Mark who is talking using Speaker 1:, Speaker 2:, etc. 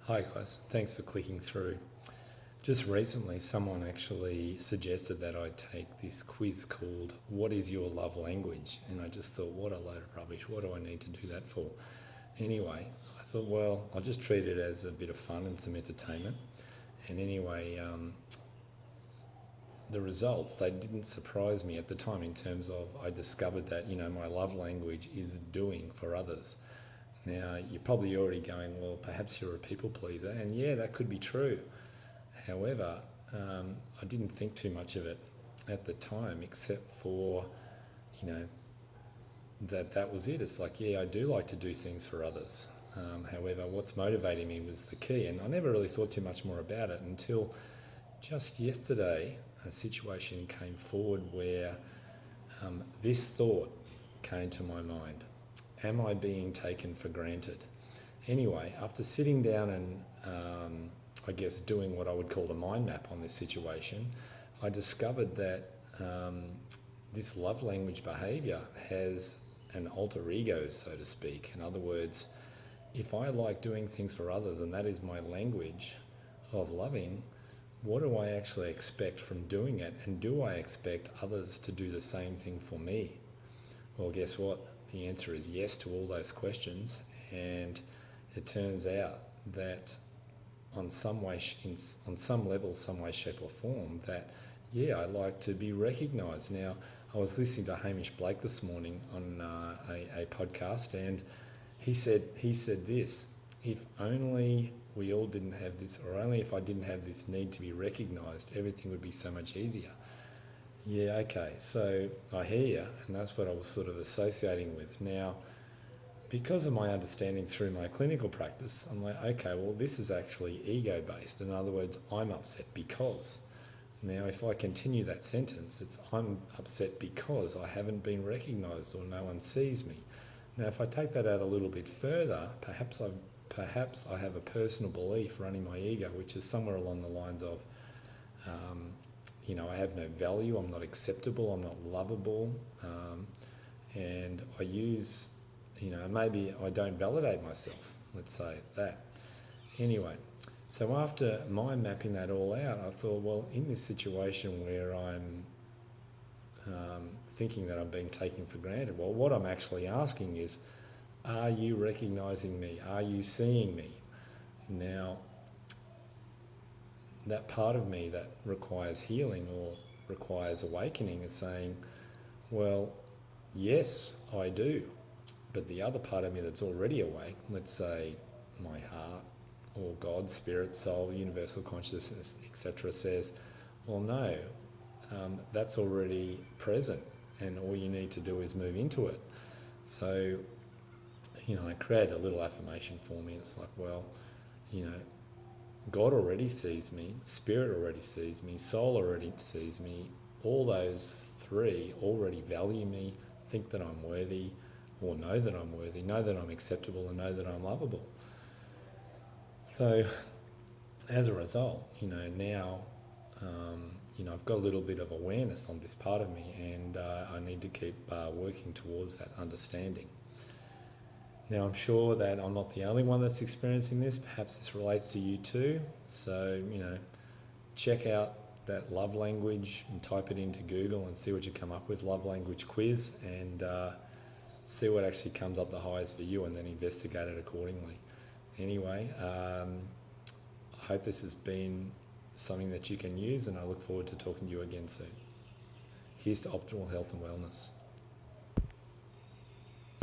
Speaker 1: Hi guys, thanks for clicking through. Just recently someone actually suggested that I take this quiz called What is Your Love Language? And I just thought, what a load of rubbish, what do I need to do that for? Anyway, I thought, well, I'll just treat it as a bit of fun and some entertainment. And anyway, the results, they didn't surprise me at the time in terms of I discovered that, my love language is doing for others. Now, you're probably already going, well, perhaps you're a people pleaser, and yeah, that could be true. However, I didn't think too much of it at the time, except for, that was it. It's like, yeah, I do like to do things for others. However, what's motivating me was the key, and I never really thought too much more about it until just yesterday a situation came forward where this thought came to my mind. Am I being taken for granted? Anyway, after sitting down and I guess doing what I would call a mind map on this situation, I discovered that this love language behaviour has an alter ego, so to speak. In other words, if I like doing things for others and that is my language of loving, what do I actually expect from doing it? And do I expect others to do the same thing for me? Well, guess what? The answer is yes to all those questions, and it turns out that on some level, some way, shape or form, that yeah, I like to be recognised. Now, I was listening to Hamish Blake this morning on a podcast, and he said this: if only we all didn't have this, or only if I didn't have this need to be recognised, everything would be so much easier. Yeah, okay, so I hear you, and that's what I was sort of associating with. Now, because of my understanding through my clinical practice, I'm like, okay, well, this is actually ego-based. In other words, I'm upset because. Now, if I continue that sentence, it's I'm upset because I haven't been recognised or no one sees me. Now, if I take that out a little bit further, perhaps I have a personal belief running my ego, which is somewhere along the lines of, I have no value, I'm not acceptable, I'm not lovable, and I use, maybe I don't validate myself, let's say that. Anyway, so after mind mapping that all out, I thought, well, in this situation where I'm thinking that I'm being taken for granted, well, what I'm actually asking is, are you recognising me? Are you seeing me? Now, that part of me that requires healing or requires awakening is saying, well, yes, I do. But the other part of me that's already awake, let's say my heart or God, spirit, soul, universal consciousness, etc., says, well, no, that's already present and all you need to do is move into it. So, I created a little affirmation for me. It's like, well, God already sees me, spirit already sees me, soul already sees me. All those three already value me, think that I'm worthy, or know that I'm worthy, know that I'm acceptable, and know that I'm lovable. So as a result, now, I've got a little bit of awareness on this part of me, and I need to keep working towards that understanding. Now, I'm sure that I'm not the only one that's experiencing this. Perhaps this relates to you too. So, check out that love language and type it into Google and see what you come up with, love language quiz, and see what actually comes up the highest for you, and then investigate it accordingly. Anyway, I hope this has been something that you can use, and I look forward to talking to you again soon. Here's to optimal health and wellness.